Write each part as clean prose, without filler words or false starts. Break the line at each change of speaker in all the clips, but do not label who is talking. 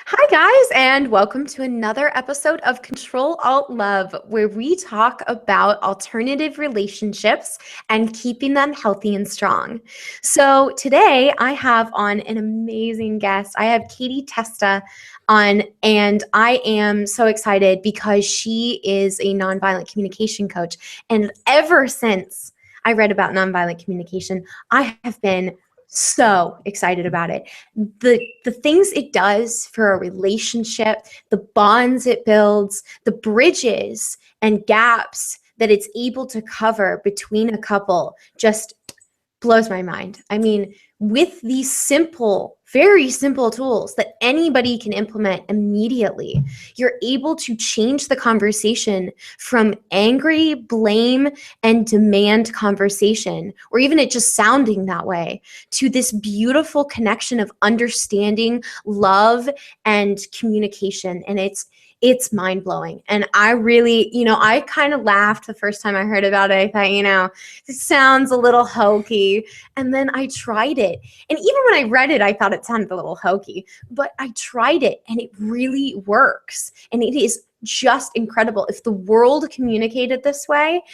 Hi, guys, and welcome to another episode of Control Alt Love, where we talk about alternative relationships and keeping them healthy and strong. So, today I have on an amazing guest. I have Testa on, and I am so excited because she is a nonviolent communication coach. And ever since I read about nonviolent communication, I have been so excited about it. The things it does for a relationship, the bonds it builds, the bridges and gaps that it's able to cover between a couple just blows my mind. I mean, with these simple, very simple tools that anybody can implement immediately, you're able to change the conversation from angry, blame, and demand conversation, or even it just sounding that way, to this beautiful connection of understanding, love, and communication. And it's mind blowing. And I really, I kind of laughed the first time I heard about it. I thought, it sounds a little hokey. And then I tried it. And even when I read it, I thought it sounded a little hokey, but I tried it and it really works. And it is just incredible. If the world communicated this way,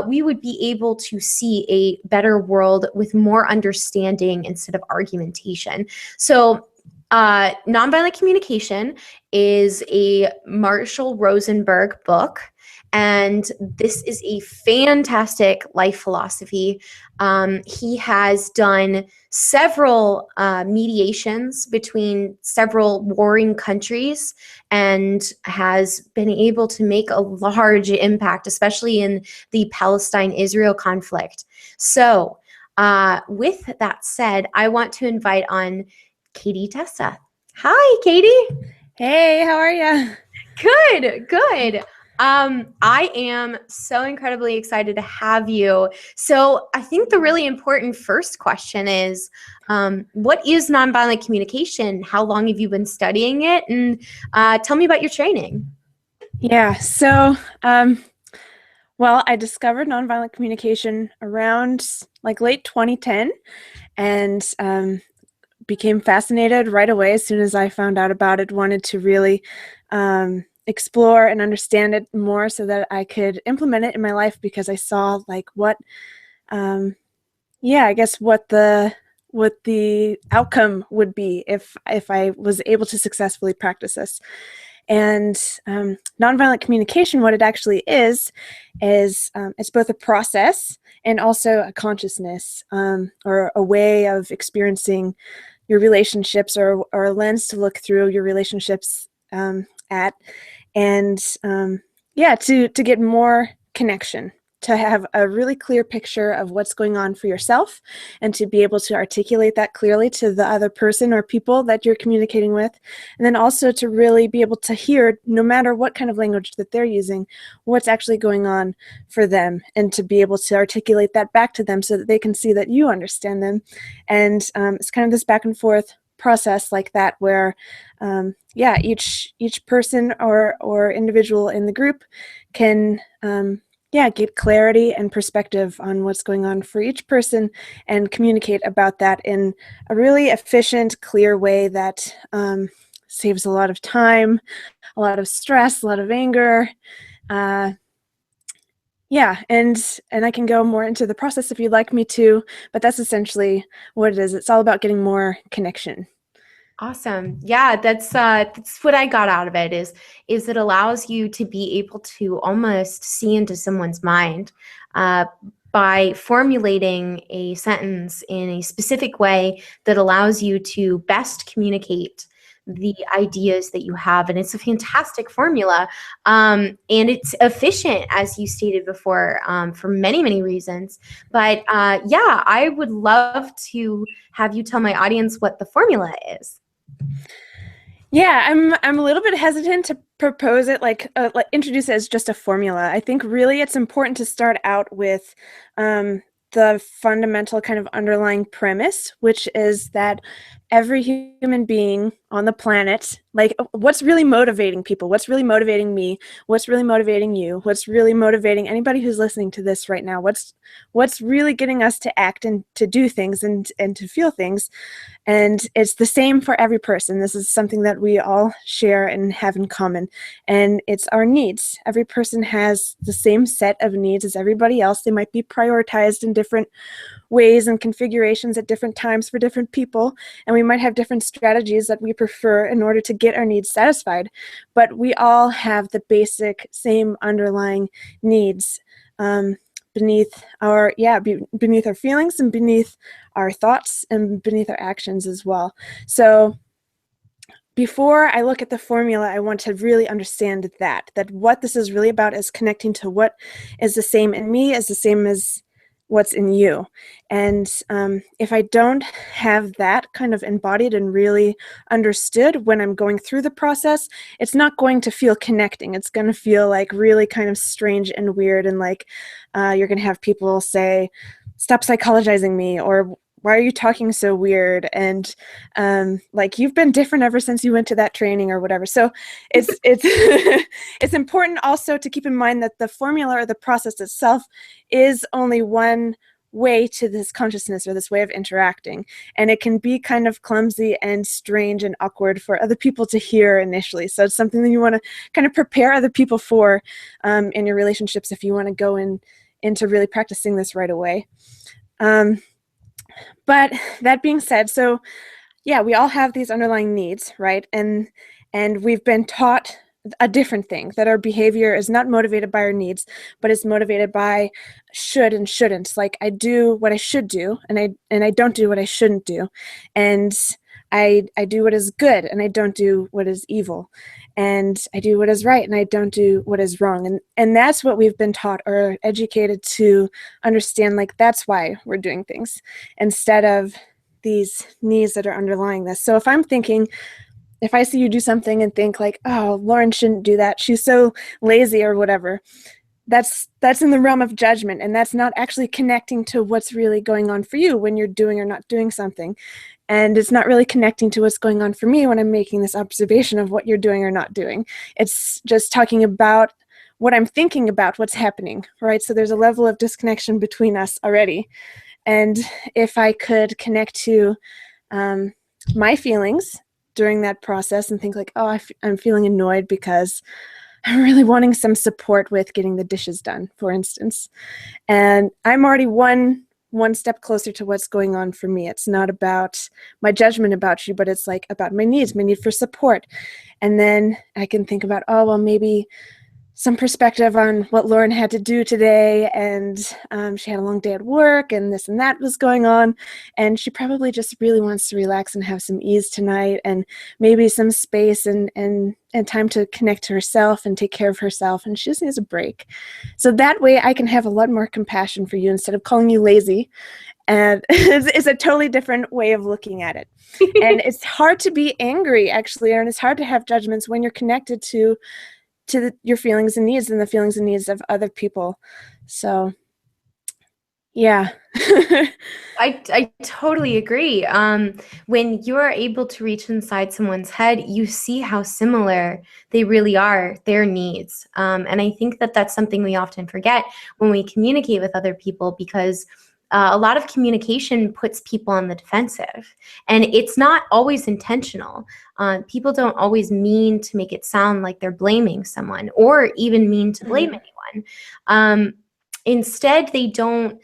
we would be able to see a better world with more understanding instead of argumentation. So, Nonviolent Communication is a Marshall Rosenberg book, and this is a fantastic life philosophy. He has done several mediations between several warring countries and has been able to make a large impact, especially in the Palestine-Israel conflict. So, with that said, I want to invite on Testa. Hi, Katie.
Hey, how are you?
Good. I am so incredibly excited to have you. So I think the really important first question is, what is nonviolent communication? How long have you been studying it? And tell me about your training.
Yeah, so, well, I discovered nonviolent communication around like late 2010 and became fascinated right away as soon as I found out about it, wanted to really explore and understand it more so that I could implement it in my life because I saw like I guess what the outcome would be if I was able to successfully practice this. And nonviolent communication, what it actually is it's both a process and also a consciousness, or a way of experiencing your relationships, or a lens to look through your relationships at, and to get more connection, to have a really clear picture of what's going on for yourself, and to be able to articulate that clearly to the other person or people that you're communicating with. And then also to really be able to hear, no matter what kind of language that they're using, what's actually going on for them, and to be able to articulate that back to them so that they can see that you understand them. And it's kind of this back and forth process like that, where each person or individual in the group can get clarity and perspective on what's going on for each person, and communicate about that in a really efficient, clear way that saves a lot of time, a lot of stress, a lot of anger. And I can go more into the process if you'd like me to, but that's essentially what it is. It's all about getting more connection.
Awesome. Yeah, that's what I got out of it is it allows you to be able to almost see into someone's mind by formulating a sentence in a specific way that allows you to best communicate the ideas that you have. And it's a fantastic formula. And it's efficient, as you stated before, for many, many reasons. But I would love to have you tell my audience what the formula is.
Yeah, I'm a little bit hesitant to propose it like introduce it as just a formula. I think really it's important to start out with the fundamental kind of underlying premise, which is that every human being on the planet, like what's really motivating people, what's really motivating me, what's really motivating you, what's really motivating anybody who's listening to this right now, what's really getting us to act and to do things and to feel things. And it's the same for every person. This is something that we all share and have in common, and it's our needs. Every person has the same set of needs as everybody else. They might be prioritized in different ways and configurations at different times for different people, and we might have different strategies that we prefer in order to get our needs satisfied, but we all have the basic same underlying needs beneath our feelings and beneath our thoughts and beneath our actions as well. So before I look at the formula, I want to really understand that what this is really about is connecting to what is the same in me is the same as what's in you. And if I don't have that kind of embodied and really understood when I'm going through the process, it's not going to feel connecting. It's going to feel like really kind of strange and weird, and like you're going to have people say, stop psychologizing me, or why are you talking so weird? And like, you've been different ever since you went to that training or whatever. So it's it's important also to keep in mind that the formula or the process itself is only one way to this consciousness or this way of interacting, and it can be kind of clumsy and strange and awkward for other people to hear initially. So it's something that you want to kind of prepare other people for in your relationships if you want to go into really practicing this right away. But that being said, so yeah, we all have these underlying needs, right? And we've been taught a different thing, that our behavior is not motivated by our needs, but it's motivated by should and shouldn't. Like, I do what I should do, and I don't do what I shouldn't do. And I do what is good, and I don't do what is evil. And I do what is right, and I don't do what is wrong. And that's what we've been taught or educated to understand. Like, that's why we're doing things, instead of these needs that are underlying this. So if I'm thinking, if I see you do something and think like, oh, Lauren shouldn't do that, she's so lazy or whatever, that's in the realm of judgment, and that's not actually connecting to what's really going on for you when you're doing or not doing something. And it's not really connecting to what's going on for me when I'm making this observation of what you're doing or not doing. It's just talking about what I'm thinking about what's happening, right? So there's a level of disconnection between us already. And if I could connect to my feelings during that process and think like, oh, I'm feeling annoyed because I'm really wanting some support with getting the dishes done, for instance. And I'm already one step closer to what's going on for me. It's not about my judgment about you, but it's like about my needs, my need for support. And then I can think about, oh, well, maybe some perspective on what Lauren had to do today, and she had a long day at work, and this and that was going on, and she probably just really wants to relax and have some ease tonight, and maybe some space and time to connect to herself and take care of herself, and she just needs a break. So that way I can have a lot more compassion for you instead of calling you lazy. And it's a totally different way of looking at it. And it's hard to be angry, actually, and it's hard to have judgments when you're connected to your feelings and needs and the feelings and needs of other people. So, yeah.
I totally agree. When you're able to reach inside someone's head, you see how similar they really are, their needs. And I think that that's something we often forget when we communicate with other people, because a lot of communication puts people on the defensive, and it's not always intentional. People don't always mean to make it sound like they're blaming someone, or even mean to blame anyone. Instead, they don't.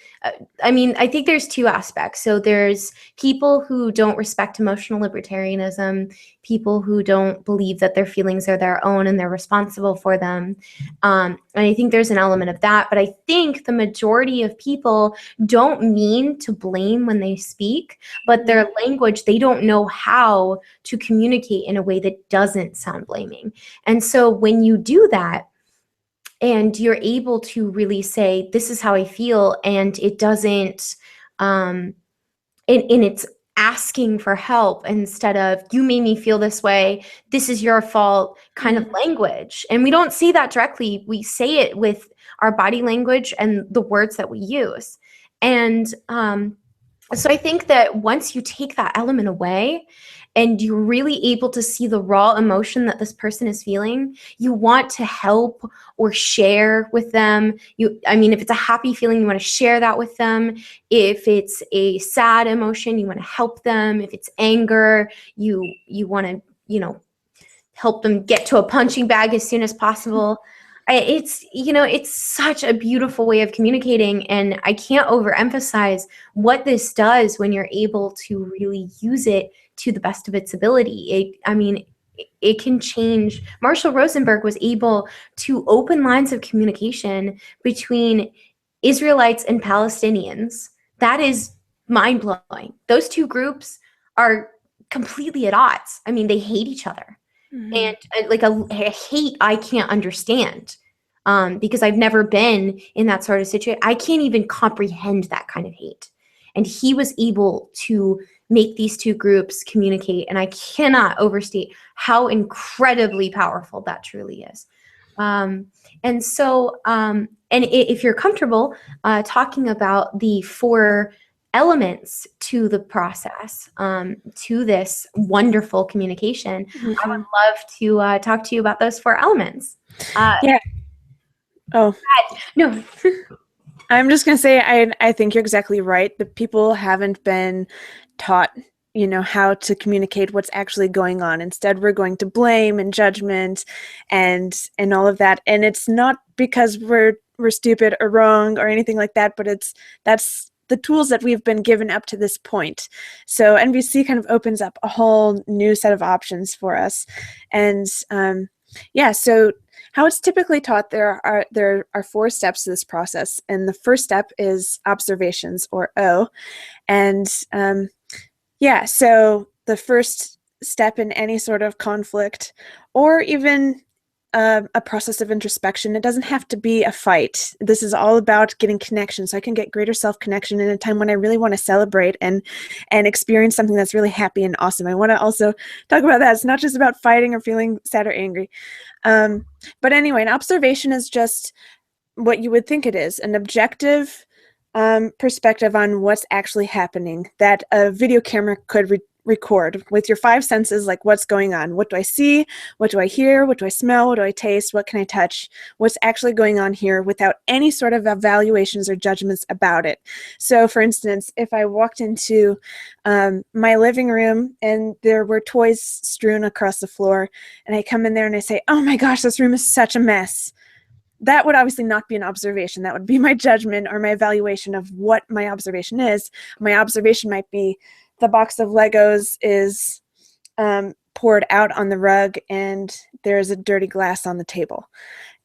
I think there's two aspects. So there's people who don't respect emotional libertarianism, people who don't believe that their feelings are their own and they're responsible for them. And I think there's an element of that. But I think the majority of people don't mean to blame when they speak, but their language, they don't know how to communicate in a way that doesn't sound blaming. And so when you do that, and you're able to really say, this is how I feel, and it doesn't, and it's asking for help instead of, you made me feel this way, this is your fault kind of language. And we don't say that directly. We say it with our body language and the words that we use. And So I think that once you take that element away and you're really able to see the raw emotion that this person is feeling, you want to help or share with them. I mean, if it's a happy feeling, you want to share that with them. If it's a sad emotion, you want to help them. If it's anger, you want to, help them get to a punching bag as soon as possible. It's such a beautiful way of communicating, and I can't overemphasize what this does when you're able to really use it to the best of its ability. It can change. Marshall Rosenberg was able to open lines of communication between Israelites and Palestinians. That is mind blowing. Those two groups are completely at odds. I mean, they hate each other, and like a hate I can't understand, because I've never been in that sort of situation. I can't even comprehend that kind of hate. And he was able to make these two groups communicate, and I cannot overstate how incredibly powerful that truly is. If you're comfortable talking about the 4 elements to the process, to this wonderful communication, I would love to talk to you about those 4 elements.
Yeah. Oh,
no.
I'm just going to say, I think you're exactly right. The people haven't been taught, how to communicate what's actually going on. Instead, we're going to blame and judgment and all of that. And it's not because we're stupid or wrong or anything like that, but that's the tools that we've been given up to this point. So NVC kind of opens up a whole new set of options for us. And so how it's typically taught, there are 4 steps to this process. And the first step is observations, or O. And so the first step in any sort of conflict, or even a process of introspection, it doesn't have to be a fight. This is all about getting connection, so I can get greater self-connection in a time when I really want to celebrate and experience something that's really happy and awesome. I want to also talk about that. It's not just about fighting or feeling sad or angry. But anyway, an observation is just what you would think it is, an objective perspective on what's actually happening that a video camera could record with your 5 senses, like what's going on. What do I see? What do I hear? What do I smell? What do I taste? What can I touch? What's actually going on here without any sort of evaluations or judgments about it. So for instance, if I walked into my living room and there were toys strewn across the floor, and I come in there and I say, oh my gosh, this room is such a mess. That would obviously not be an observation. That would be my judgment or my evaluation of what my observation is. My observation might be the box of Legos is poured out on the rug and there's a dirty glass on the table.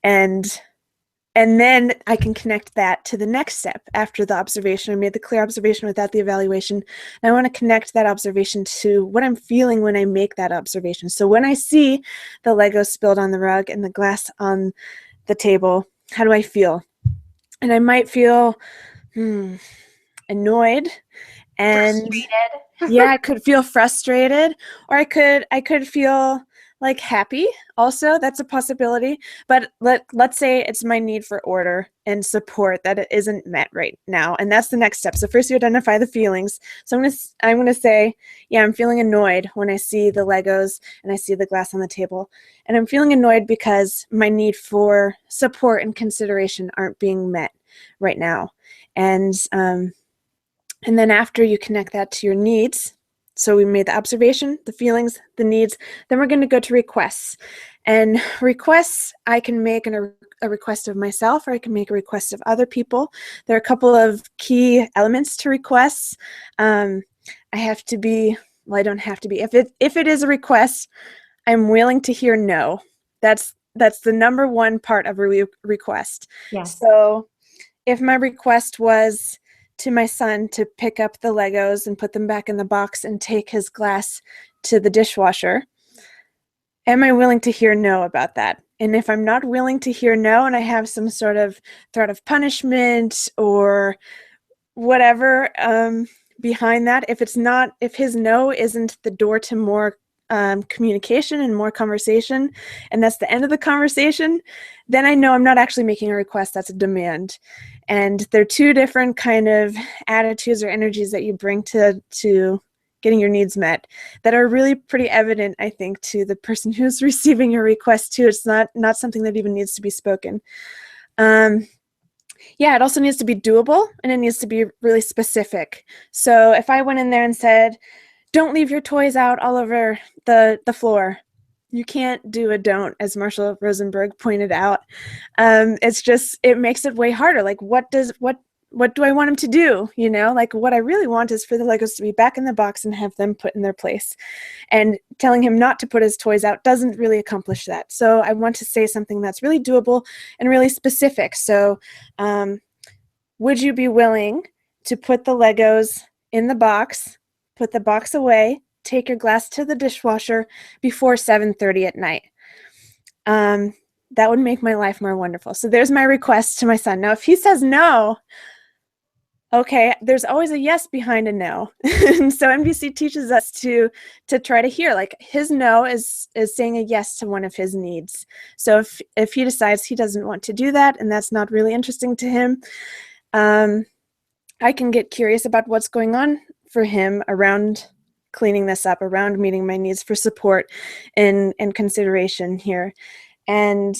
And then I can connect that to the next step after the observation. I made the clear observation without the evaluation. And I want to connect that observation to what I'm feeling when I make that observation. So when I see the Legos spilled on the rug and the glass on the table, how do I feel? And I might feel annoyed and frustrated. Yeah, I could feel frustrated, or I could feel like happy also. That's a possibility. But let's say it's my need for order and support that it isn't met right now, and that's the next step. So first you identify the feelings. So I'm gonna say, yeah, I'm feeling annoyed when I see the Legos and I see the glass on the table, and I'm feeling annoyed because my need for support and consideration aren't being met right now. And then after you connect that to your needs, so we made the observation, the feelings, the needs, then we're going to go to requests. And requests, I can make a request of myself, or I can make a request of other people. There are a couple of key elements to requests. I have to be, well, I don't have to be. If it is a request, I'm willing to hear no. That's the number one part of a request.
Yes.
So if my request was to my son to pick up the Legos and put them back in the box and take his glass to the dishwasher, am I willing to hear no about that? And if I'm not willing to hear no, and I have some sort of threat of punishment or whatever behind that, if his no isn't the door to more communication and more conversation, and that's the end of the conversation, then I know I'm not actually making a request, that's a demand. And they're two different kind of attitudes or energies that you bring to getting your needs met that are really pretty evident, I think, to the person who's receiving your request too. It's not something that even needs to be spoken. Yeah, it also needs to be doable, and it needs to be really specific. So if I went in there and said, don't leave your toys out all over the floor, you can't do a don't, as Marshall Rosenberg pointed out. It makes it way harder. Like, what do I want him to do? Like, what I really want is for the Legos to be back in the box and have them put in their place. And telling him not to put his toys out doesn't really accomplish that. So I want to say something that's really doable and really specific. So would you be willing to put the Legos in the box, put the box away, take your glass to the dishwasher before 7:30 at night? That would make my life more wonderful. So there's my request to my son. Now, if he says no, okay, there's always a yes behind a no. And so NVC teaches us to try to hear, like, his no is saying a yes to one of his needs. So if he decides he doesn't want to do that and that's not really interesting to him, I can get curious about what's going on for him around cleaning this up, around meeting my needs for support and consideration here. And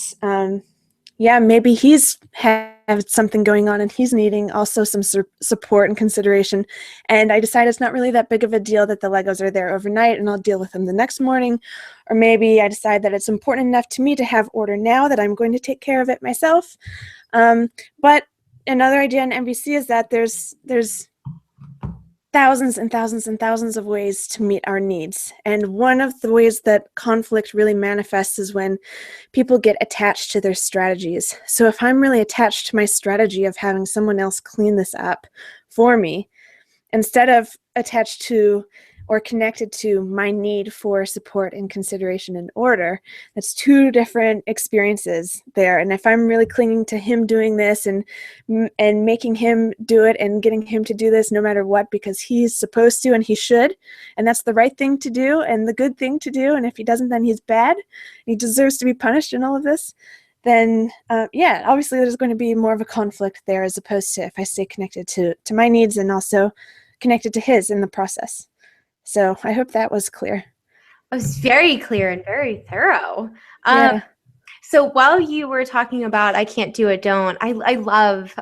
yeah, maybe he's had something going on and he's needing also some support and consideration. And I decide it's not really that big of a deal that the Legos are there overnight and I'll deal with them the next morning. Or maybe I decide that it's important enough to me to have order now that I'm going to take care of it myself. But another idea in MVC is that there's thousands and thousands and thousands of ways to meet our needs. And one of the ways that conflict really manifests is when people get attached to their strategies. So if I'm really attached to my strategy of having someone else clean this up for me, instead of attached to or connected to my need for support and consideration and order, that's two different experiences there. And if I'm really clinging to him doing this and making him do it and getting him to do this no matter what because he's supposed to and he should, and that's the right thing to do and the good thing to do, and if he doesn't, then he's bad, he deserves to be punished in all of this, then yeah, obviously there's going to be more of a conflict there as opposed to if I stay connected to my needs and also connected to his in the process. So I hope that was clear.
It was very clear and very thorough.
Yeah.
So while you were talking about I can't do it, don't, I love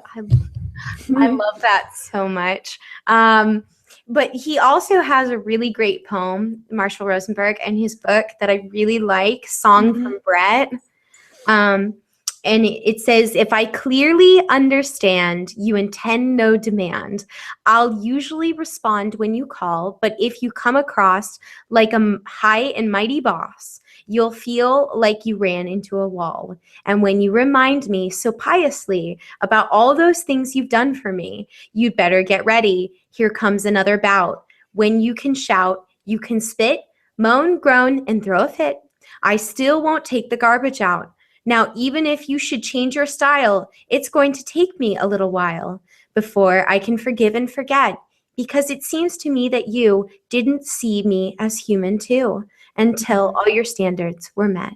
that so much. But he also has a really great poem, Marshall Rosenberg, in his book that I really like, Song from Brett. And it says, if I clearly understand you intend no demand, I'll usually respond when you call. But if you come across like a high and mighty boss, you'll feel like you ran into a wall. And when you remind me so piously about all those things you've done for me, you'd better get ready. Here comes another bout. When you can shout, you can spit, moan, groan, and throw a fit. I still won't take the garbage out. Now, even if you should change your style, it's going to take me a little while before I can forgive and forget, because it seems to me that you didn't see me as human too until all your standards were met.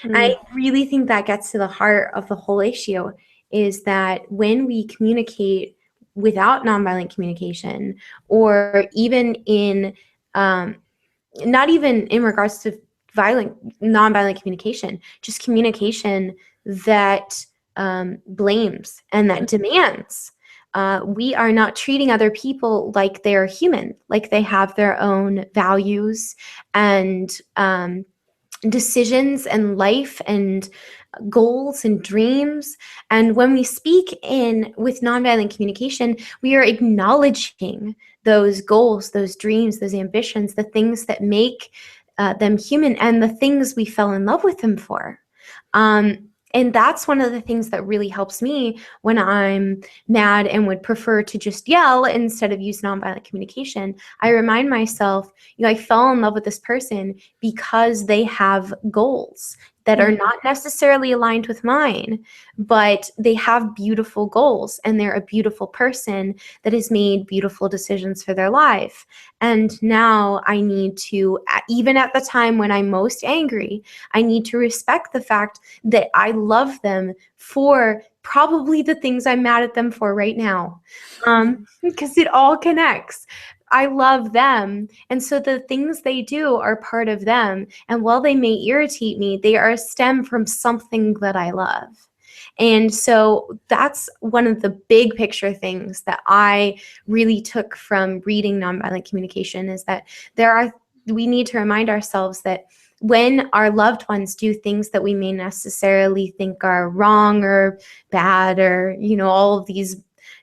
I really think that gets to the heart of the whole issue, is that when we communicate without nonviolent communication, or even in, not even in regards to nonviolent communication, just communication that blames and that demands. We are not treating other people like they're human, like they have their own values and decisions and life and goals and dreams. And when we speak with nonviolent communication, we are acknowledging those goals, those dreams, those ambitions, the things that make them human, and the things we fell in love with them for. And that's one of the things that really helps me when I'm mad and would prefer to just yell instead of use nonviolent communication. I remind myself, I fell in love with this person because they have goals. that are
Mhm.
not necessarily aligned with mine, but they have beautiful goals and they're a beautiful person that has made beautiful decisions for their life. And now I need to, even at the time when I'm most angry, I need to respect the fact that I love them for probably the things I'm mad at them for right now. Because it all connects. I love them. And so the things they do are part of them. And while they may irritate me, they are a stem from something that I love. And so that's one of the big picture things that I really took from reading Nonviolent Communication, is that we need to remind ourselves that when our loved ones do things that we may necessarily think are wrong or bad, or, all of these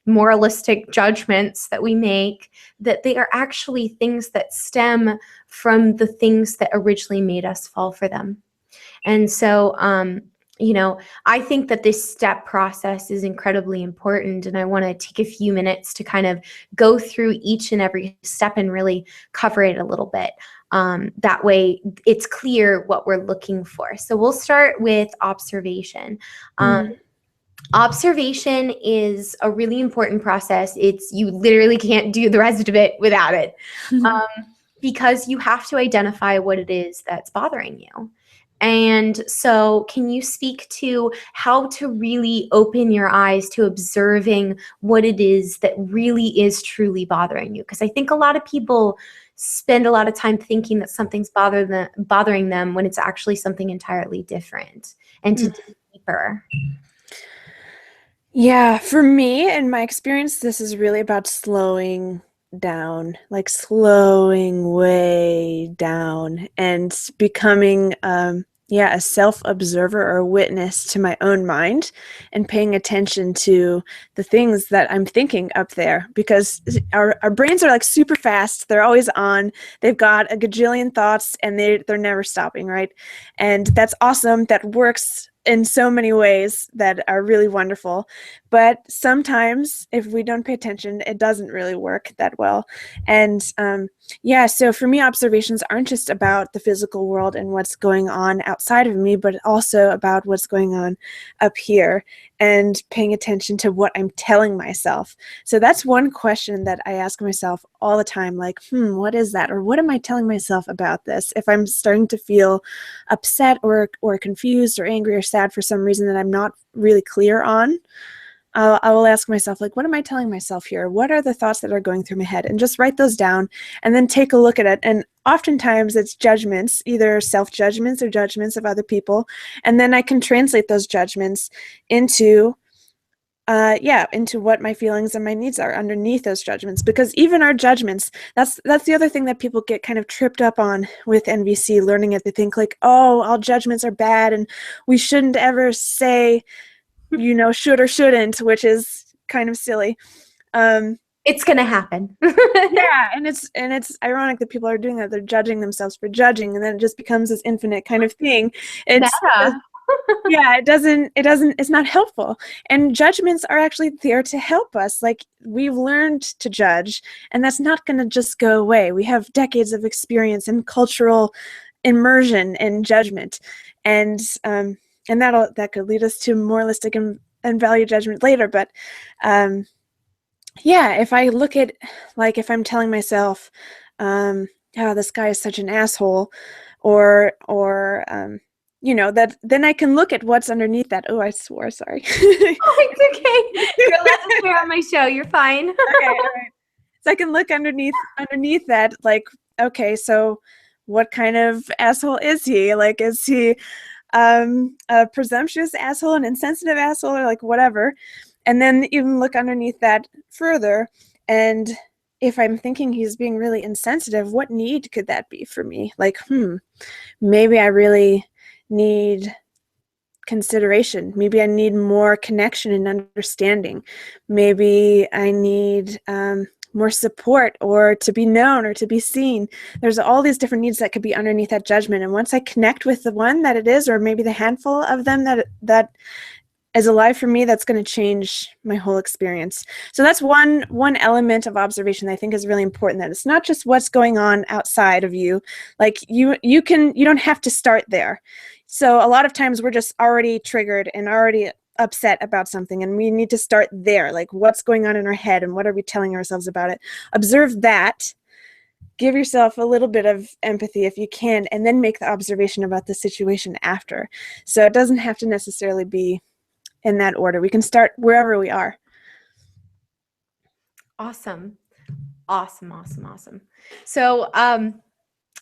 moralistic judgments that we make, that they are actually things that stem from the things that originally made us fall for them. And so, I think that this step process is incredibly important. And I want to take a few minutes to kind of go through each and every step and really cover it a little bit. That way it's clear what we're looking for. So we'll start with observation.
Mhm.
Observation is a really important process. You literally can't do the rest of it without it, because you have to identify what it is that's bothering you. And so can you speak to how to really open your eyes to observing what it is that really is truly bothering you? Because I think a lot of people spend a lot of time thinking that something's bothering them when it's actually something entirely different, and to dig deeper.
Yeah, for me, in my experience, this is really about slowing down, like slowing way down and becoming, a self-observer or witness to my own mind and paying attention to the things that I'm thinking up there, because our brains are like super fast. They're always on. They've got a gajillion thoughts and they're never stopping, right? And that's awesome. That works in so many ways that are really wonderful. But sometimes if we don't pay attention, it doesn't really work that well. And so for me, observations aren't just about the physical world and what's going on outside of me, but also about what's going on up here and paying attention to what I'm telling myself. So that's one question that I ask myself all the time, like, what is that? Or what am I telling myself about this? If I'm starting to feel upset or confused or angry or sad for some reason that I'm not really clear on, I will ask myself, like, what am I telling myself here? What are the thoughts that are going through my head? And just write those down and then take a look at it. And oftentimes it's judgments, either self-judgments or judgments of other people. And then I can translate those judgments into what my feelings and my needs are underneath those judgments. Because even our judgments, that's the other thing that people get kind of tripped up on with NVC, learning it. They think like, oh, all judgments are bad and we shouldn't ever say, should or shouldn't, which is kind of silly.
It's going to happen.
Yeah, and it's ironic that people are doing that. They're judging themselves for judging, and then it just becomes this infinite kind of thing.
Meta.
It's not helpful. And judgments are actually there to help us. Like, we've learned to judge, and that's not going to just go away. We have decades of experience and cultural immersion in judgment, and that could lead us to moralistic and value judgment later. But if I look at, like, if I'm telling myself, this guy is such an asshole, or that, then I can look at what's underneath that. Oh, I swore, sorry.
Oh, it's okay. You're allowed to swear on my show. You're fine.
Okay, all right. So I can look underneath that, like, okay, so what kind of asshole is he? Like, is he a presumptuous asshole, an insensitive asshole, or like whatever? And then even look underneath that further, and if I'm thinking he's being really insensitive, what need could that be for me? Like, maybe I really need consideration. Maybe I need more connection and understanding. Maybe I need more support, or to be known, or to be seen. There's all these different needs that could be underneath that judgment. And once I connect with the one that it is, or maybe the handful of them that is alive for me, that's going to change my whole experience. So that's one element of observation that I think is really important, that it's not just what's going on outside of you. Like you don't have to start there. So a lot of times we're just already triggered and already upset about something, and we need to start there. Like, what's going on in our head and what are we telling ourselves about it? Observe that. Give yourself a little bit of empathy if you can, and then make the observation about the situation after. So it doesn't have to necessarily be in that order. We can start wherever we are.
Awesome. So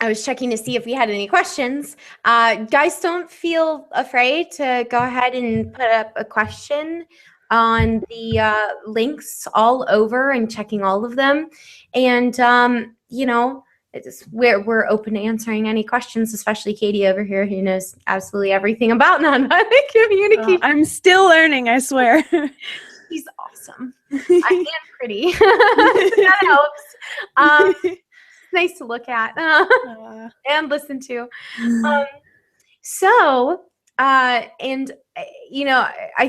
I was checking to see if we had any questions. Guys, don't feel afraid to go ahead and put up a question on the links all over and checking all of them. And, we're open to answering any questions, especially Katie over here, who knows absolutely everything about nonviolent communication.
I'm still learning, I swear.
She's awesome. I am pretty. That helps. It's nice to look at and listen to. I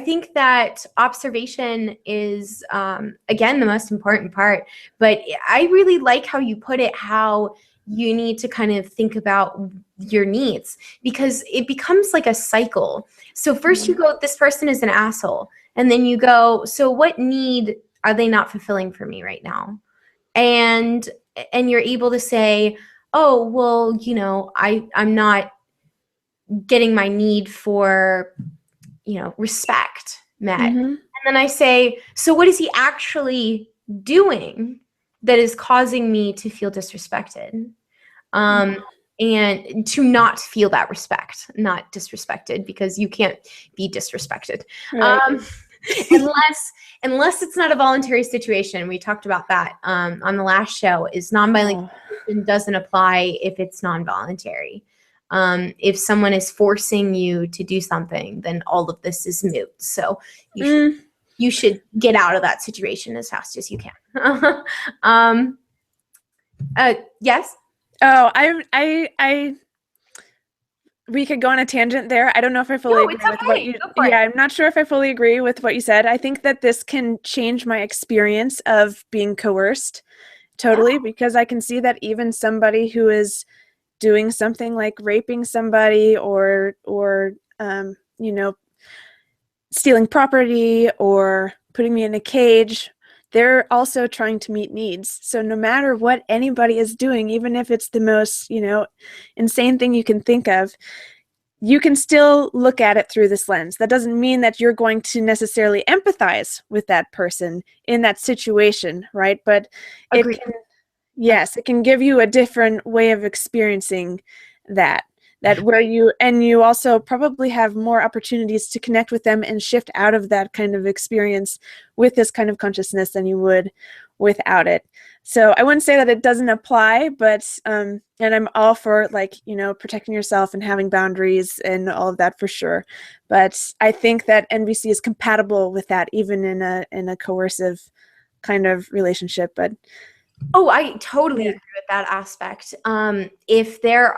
think that observation is, again, the most important part. But I really like how you put it, how you need to kind of think about your needs, because it becomes like a cycle. So first you go, this person is an asshole. And then you go, so what need are they not fulfilling for me right now? And you're able to say, oh, well, I'm not getting my need for, respect met. And then I say, so what is he actually doing that is causing me to feel disrespected? And to not feel that respect, not disrespected, because you can't be disrespected. Right. Unless it's not a voluntary situation. We talked about that on the last show, is nonviolent communication doesn't apply if it's non-voluntary. If someone is forcing you to do something, then all of this is moot. So you should get out of that situation as fast as you can. Yes?
Oh, we could go on a tangent there. I don't know if I fully agree with what you. Yeah, I'm not sure if I fully agree with what you said. I think that this can change my experience of being coerced totally, because I can see that even somebody who is doing something like raping somebody or stealing property or putting me in a cage, they're also trying to meet needs. So no matter what anybody is doing, even if it's the most, insane thing you can think of, you can still look at it through this lens. That doesn't mean that you're going to necessarily empathize with that person in that situation, right? But
Agreed.
it can give you a different way of experiencing that where you also probably have more opportunities to connect with them and shift out of that kind of experience with this kind of consciousness than you would without it. So I wouldn't say that it doesn't apply, but and I'm all for protecting yourself and having boundaries and all of that for sure. But I think that NVC is compatible with that, even in a coercive kind of relationship. But
oh, I totally agree with that aspect. If there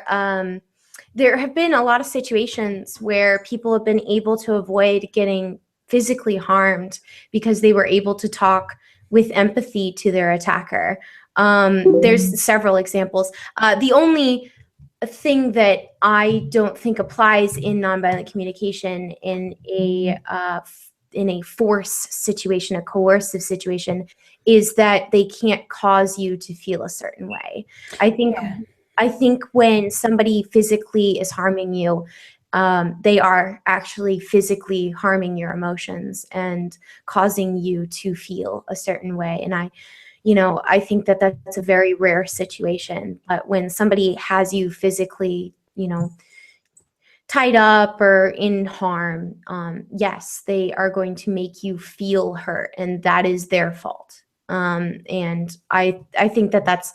have been a lot of situations where people have been able to avoid getting physically harmed because they were able to talk with empathy to their attacker. There's several examples. The only thing that I don't think applies in nonviolent communication in a force situation, a coercive situation, is that they can't cause you to feel a certain way. I think when somebody physically is harming you, they are actually physically harming your emotions and causing you to feel a certain way. And I think that that's a very rare situation. But when somebody has you physically, tied up or in harm, yes, they are going to make you feel hurt, and that is their fault. And I think that that's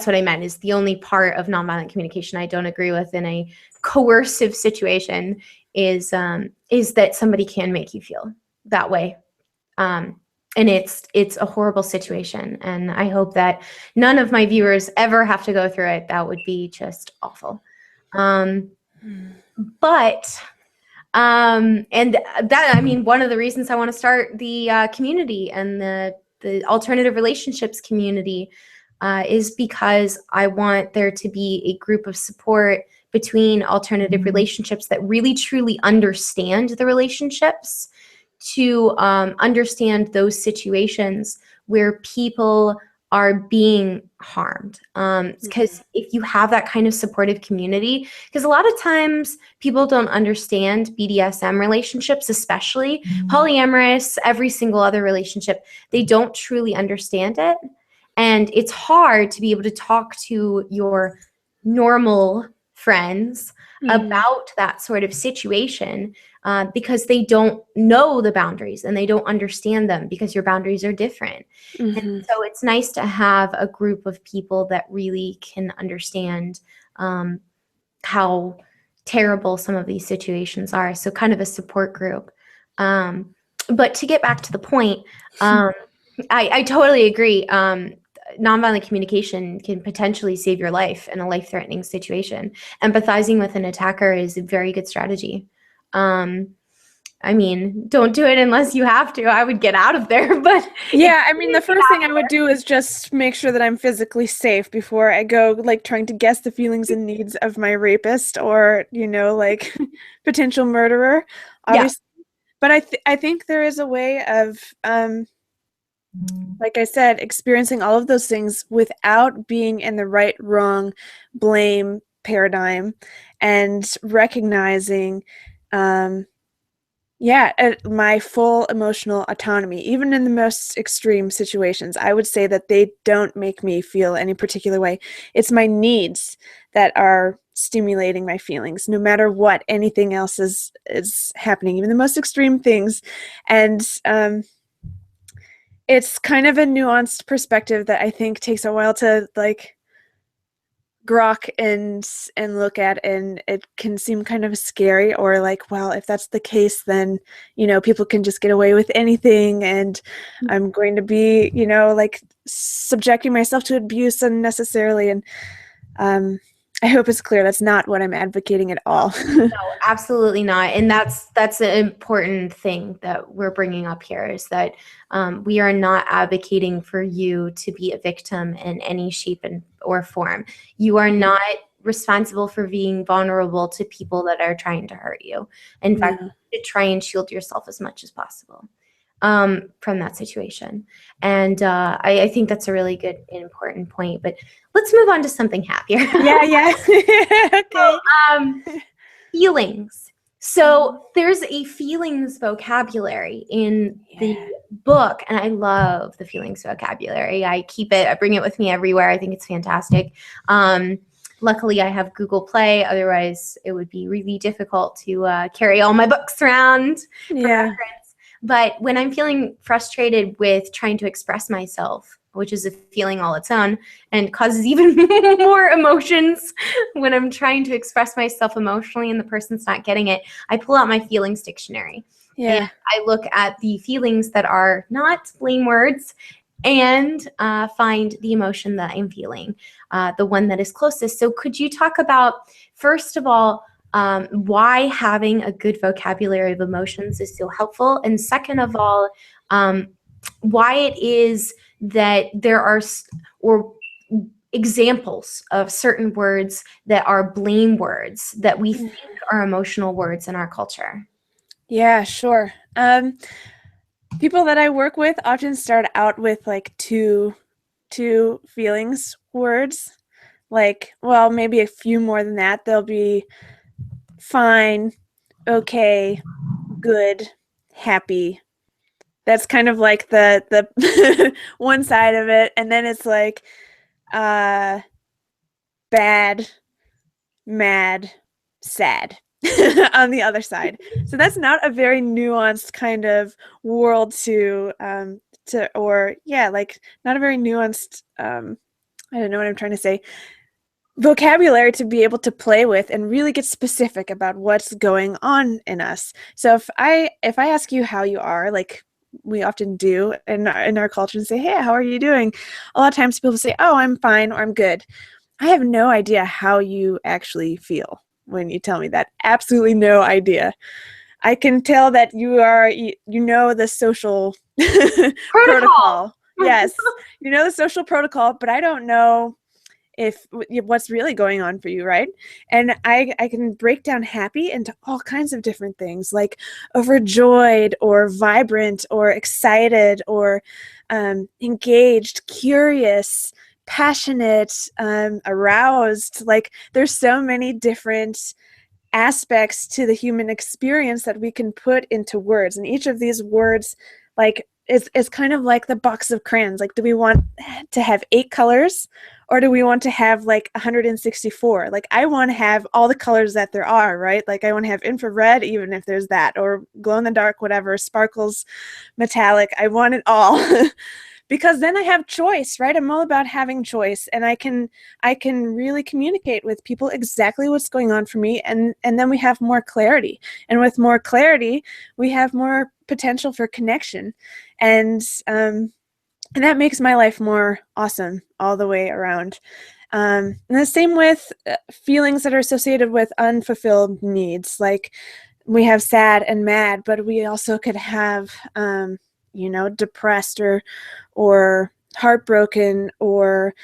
what I meant, is the only part of nonviolent communication I don't agree with in a coercive situation is that somebody can make you feel that way. And it's a horrible situation. And I hope that none of my viewers ever have to go through it. That would be just awful. But And that, I mean, one of the reasons I want to start the community and the alternative relationships community is because I want there to be a group of support between alternative relationships that really truly understand the relationships, to understand those situations where people are being harmed. Because if you have that kind of supportive community, because a lot of times people don't understand BDSM relationships, especially polyamorous, every single other relationship, they don't truly understand it. And it's hard to be able to talk to your normal friends about that sort of situation because they don't know the boundaries and they don't understand them because your boundaries are different. And so it's nice to have a group of people that really can understand how terrible some of these situations are. So kind of a support group. But to get back to the point, I totally agree. Nonviolent communication can potentially save your life in a life-threatening situation. Empathizing with an attacker is a very good strategy. I mean, don't do it unless you have to. I would get out of there, but
yeah, I mean, the first thing I would do is just make sure that I'm physically safe before I go, like, trying to guess the feelings and needs of my rapist or, you know, like, potential murderer, obviously. Yeah. But I think there is a way of, like I said, experiencing all of those things without being in the right, wrong, blame paradigm and recognizing, my full emotional autonomy, even in the most extreme situations. I would say that they don't make me feel any particular way. It's my needs that are stimulating my feelings, no matter what anything else is happening, even the most extreme things. And it's kind of a nuanced perspective that I think takes a while to like grok and look at, and it can seem kind of scary, or like, well, if that's the case, then, you know, people can just get away with anything, and I'm going to be, you know, like subjecting myself to abuse unnecessarily. And I hope it's clear that's not what I'm advocating at all.
No, absolutely not. And that's an important thing that we're bringing up here, is that we are not advocating for you to be a victim in any shape or form. You are not responsible for being vulnerable to people that are trying to hurt you. In fact, you should try and shield yourself as much as possible from that situation. And I think that's a really good and important point. But let's move on to something happier.
Yeah. Okay.
So, feelings. So there's a feelings vocabulary in the book, and I love the feelings vocabulary. I bring it with me everywhere. I think it's fantastic. Luckily, I have Google Play. Otherwise, it would be really difficult to carry all my books around for reference. But when I'm feeling frustrated with trying to express myself, which is a feeling all its own and causes even more emotions when I'm trying to express myself emotionally and the person's not getting it, I pull out my feelings dictionary. And I look at the feelings that are not blame words and find the emotion that I'm feeling, the one that is closest. So could you talk about, first of all, why having a good vocabulary of emotions is so helpful? And second of all, why it is that there are examples of certain words that are blame words that we think are emotional words in our culture.
Yeah, sure. People that I work with often start out with like two feelings words. Like, well, maybe a few more than that. They'll be fine, okay, good, happy. That's kind of like the one side of it. And then it's like bad, mad, sad on the other side. So that's not a very nuanced kind of world like not a very nuanced, I don't know what I'm trying to say, vocabulary to be able to play with and really get specific about what's going on in us. So if I ask you how you are, like we often do in our culture, and say, hey, how are you doing? A lot of times people say, oh, I'm fine, or I'm good. I have no idea how you actually feel when you tell me that. Absolutely no idea. I can tell that you know the social
Protocol.
protocol. Yes, you know the social protocol, but I don't know if what's really going on for you, right? And I can break down happy into all kinds of different things, like overjoyed or vibrant or excited or engaged, curious, passionate, aroused. Like there's so many different aspects to the human experience that we can put into words, and each of these words, like, is kind of like the box of crayons. Like, do we want to have 8 colors, or do we want to have like 164? Like, I want to have all the colors that there are, right? Like, I want to have infrared, even if there's that, or glow in the dark, whatever, sparkles, metallic. I want it all. Because then I have choice, right? I'm all about having choice, and I can really communicate with people exactly what's going on for me, and then we have more clarity. And with more clarity, we have more potential for connection, and that makes my life more awesome all the way around. And the same with feelings that are associated with unfulfilled needs. Like, we have sad and mad, but we also could have depressed or heartbroken or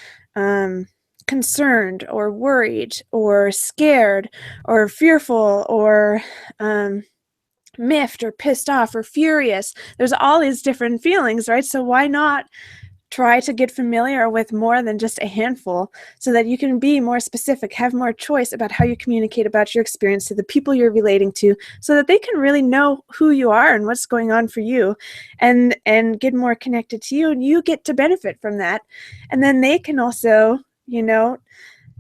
concerned or worried or scared or fearful or miffed or pissed off or furious. There's all these different feelings, right? So why not try to get familiar with more than just a handful, so that you can be more specific, have more choice about how you communicate about your experience to the people you're relating to, so that they can really know who you are and what's going on for you, and get more connected to you, and you get to benefit from that. And then they can also,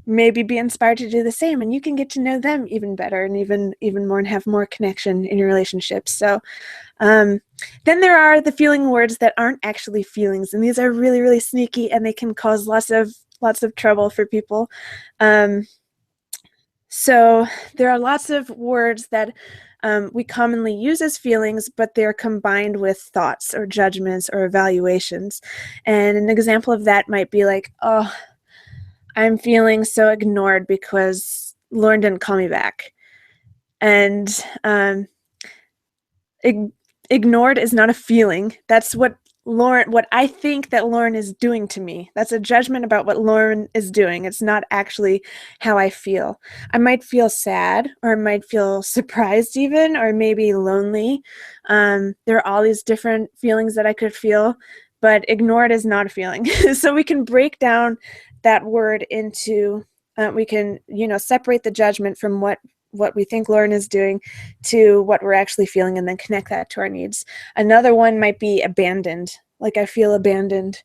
maybe be inspired to do the same, and you can get to know them even better and even more, and have more connection in your relationships. So then there are the feeling words that aren't actually feelings, and these are really, really sneaky, and they can cause lots of trouble for people. So there are lots of words that we commonly use as feelings, but they're combined with thoughts or judgments or evaluations. And an example of that might be like, oh, I'm feeling so ignored because Lauren didn't call me back. And ignored is not a feeling. That's what I think that Lauren is doing to me. That's a judgment about what Lauren is doing. It's not actually how I feel. I might feel sad, or I might feel surprised even, or maybe lonely. There are all these different feelings that I could feel, but ignored is not a feeling. So we can break down that word into, we can, separate the judgment from what we think Lauren is doing to what we're actually feeling, and then connect that to our needs. Another one might be abandoned. Like, I feel abandoned.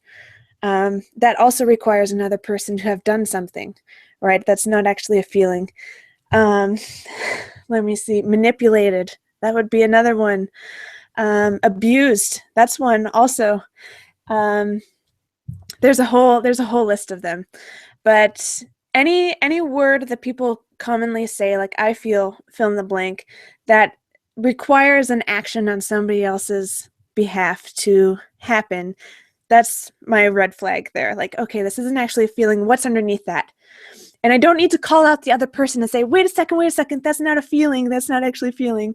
That also requires another person to have done something, right? That's not actually a feeling. Let me see. Manipulated. That would be another one. Abused. That's one also. There's a whole list of them, but any word that people commonly say, like, I feel fill in the blank, that requires an action on somebody else's behalf to happen, that's my red flag there. Like, okay, this isn't actually a feeling. What's underneath that? And I don't need to call out the other person and say, wait a second, that's not a feeling, that's not actually a feeling,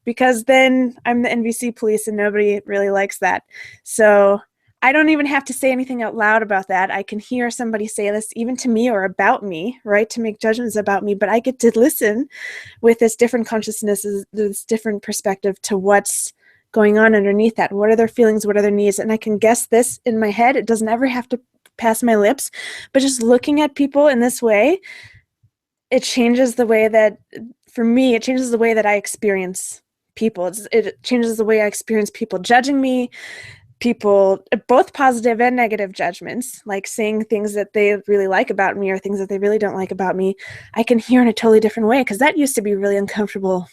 because then I'm the NVC police and nobody really likes that. So I don't even have to say anything out loud about that. I can hear somebody say this even to me or about me, right, to make judgments about me, but I get to listen with this different consciousness, this different perspective to what's going on underneath that. What are their feelings? What are their needs? And I can guess this in my head. It doesn't ever have to pass my lips, but just looking at people in this way, it changes the way that, for me, it changes the way that I experience people. It changes the way I experience people judging me, people, both positive and negative judgments, like saying things that they really like about me or things that they really don't like about me. I can hear in a totally different way, because that used to be really uncomfortable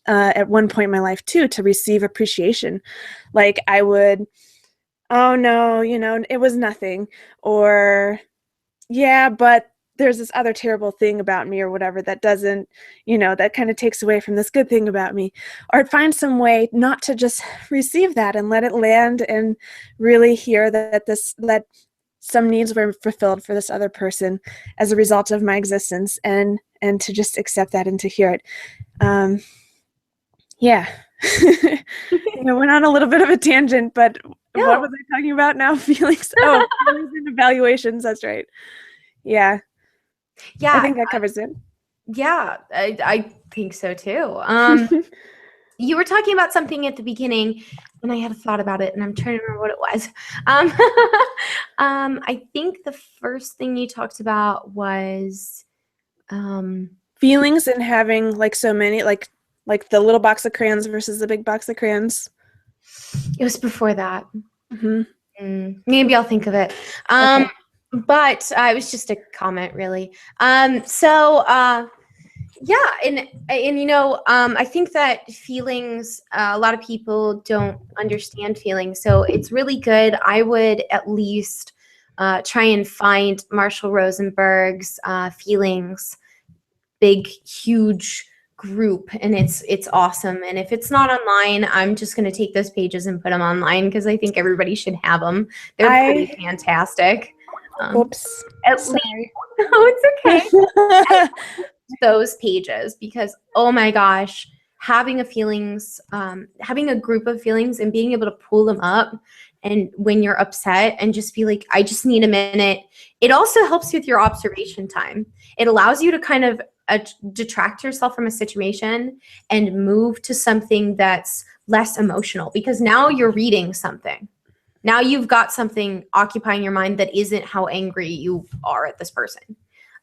at one point in my life too, to receive appreciation. Like, I would, oh no, it was nothing, or yeah, but there's this other terrible thing about me or whatever that doesn't, that kind of takes away from this good thing about me. Or find some way not to just receive that and let it land, and really hear that some needs were fulfilled for this other person as a result of my existence, and to just accept that and to hear it. Yeah. I went on a little bit of a tangent, but
No.
what was I talking about now? Feelings. Oh, feelings and evaluations. That's right. Yeah,
Yeah,
I think that covers it.
yeah, I think so too. You were talking about something at the beginning, and I had a thought about it, and I'm trying to remember what it was. Um, I think the first thing you talked about was
Feelings and having like so many, like the little box of crayons versus the big box of crayons.
it was before that.
Mm-hmm.
Maybe I'll think of it.
Okay.
But it was just a comment, really. Yeah, and I think that feelings. A lot of people don't understand feelings, so it's really good. I would at least try and find Marshall Rosenberg's feelings, big, huge group, and it's awesome. And if it's not online, I'm just going to take those pages and put them online because I think everybody should have them. They're pretty fantastic.
Oops.
At
Sorry.
least, oh, it's okay. Those pages, because oh my gosh, having a group of feelings and being able to pull them up, and when you're upset and just be like, I just need a minute. It also helps with your observation time. It allows you to kind of detract yourself from a situation and move to something that's less emotional, because now you're reading something. Now you've got something occupying your mind that isn't how angry you are at this person.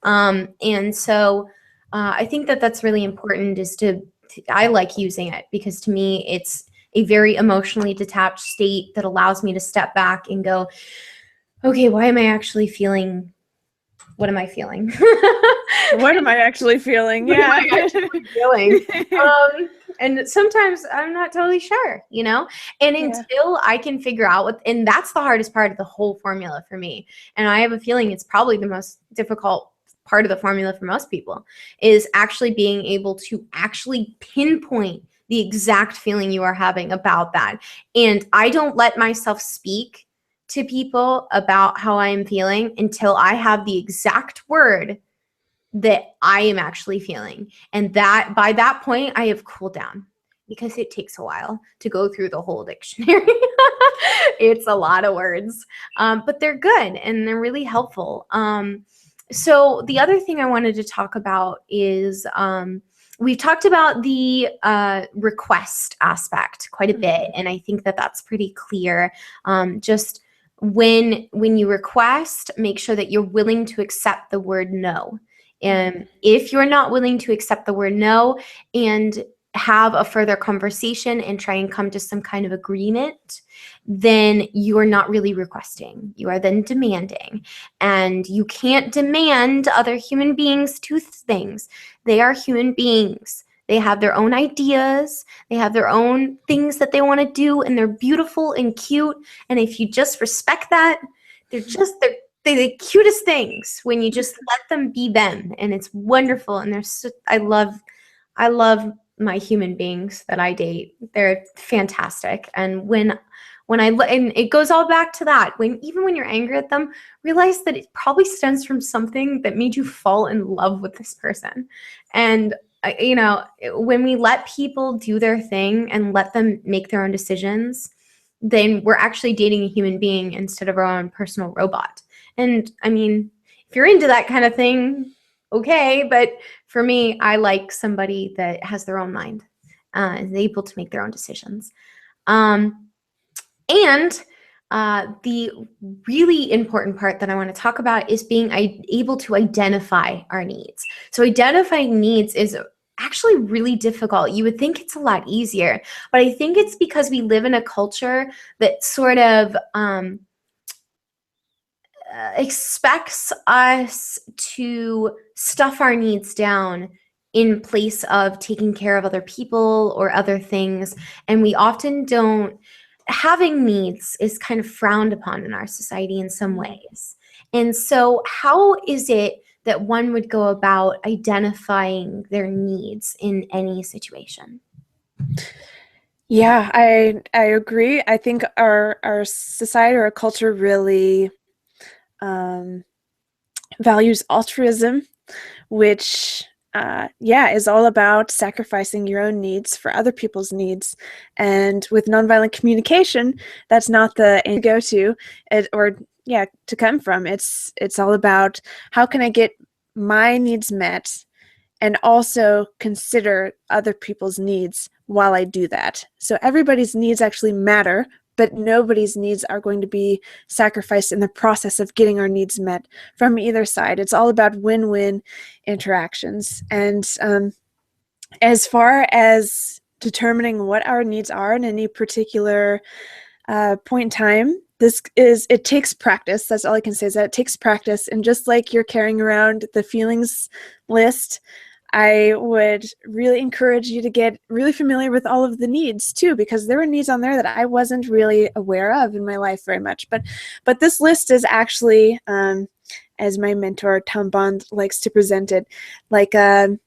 And so I think that that's really important, I like using it because to me, it's a very emotionally detached state that allows me to step back and go, okay, why am I actually feeling? What am I feeling?
What am I actually feeling?
What
Yeah.
am I actually feeling? And sometimes I'm not totally sure, and until I can figure out and that's the hardest part of the whole formula for me. And I have a feeling it's probably the most difficult part of the formula for most people, is actually being able to actually pinpoint the exact feeling you are having about that. And I don't let myself speak to people about how I am feeling until I have the exact word that I am actually feeling. And that by that point, I have cooled down, because it takes a while to go through the whole dictionary. It's a lot of words, but they're good and they're really helpful. So the other thing I wanted to talk about is we've talked about the request aspect quite a bit, and I think that that's pretty clear. Just when you request, make sure that you're willing to accept the word no. And if you're not willing to accept the word no and have a further conversation and try and come to some kind of agreement, then you are not really requesting. You are then demanding. And you can't demand other human beings to things. They are human beings. They have their own ideas. They have their own things that they want to do, and they're beautiful and cute. And if you just respect that, they're the cutest things when you just let them be them, and it's wonderful. And I love my human beings that I date. They're fantastic. And when and it goes all back to that, even when you're angry at them, realize that it probably stems from something that made you fall in love with this person. And when we let people do their thing and let them make their own decisions, then we're actually dating a human being instead of our own personal robot. And I mean, if you're into that kind of thing, okay. But for me, I like somebody that has their own mind, is able to make their own decisions. And the really important part that I want to talk about is being able to identify our needs. So identifying needs is actually really difficult. You would think it's a lot easier, but I think it's because we live in a culture that sort of expects us to stuff our needs down in place of taking care of other people or other things. And we often don't. Having needs is kind of frowned upon in our society in some ways. And so how is it that one would go about identifying their needs in any situation?
Yeah, I agree. I think our society or our culture really values altruism, which is all about sacrificing your own needs for other people's needs. And with nonviolent communication, that's not the aim to go to, to come from. It's all about how can I get my needs met and also consider other people's needs while I do that. So everybody's needs actually matter, but nobody's needs are going to be sacrificed in the process of getting our needs met from either side. It's all about win-win interactions. And as far as determining what our needs are in any particular point in time, it takes practice. That's all I can say, is that it takes practice. And just like you're carrying around the feelings list, I would really encourage you to get really familiar with all of the needs too, because there were needs on there that I wasn't really aware of in my life very much. But this list is actually, as my mentor Tom Bond likes to present it, like a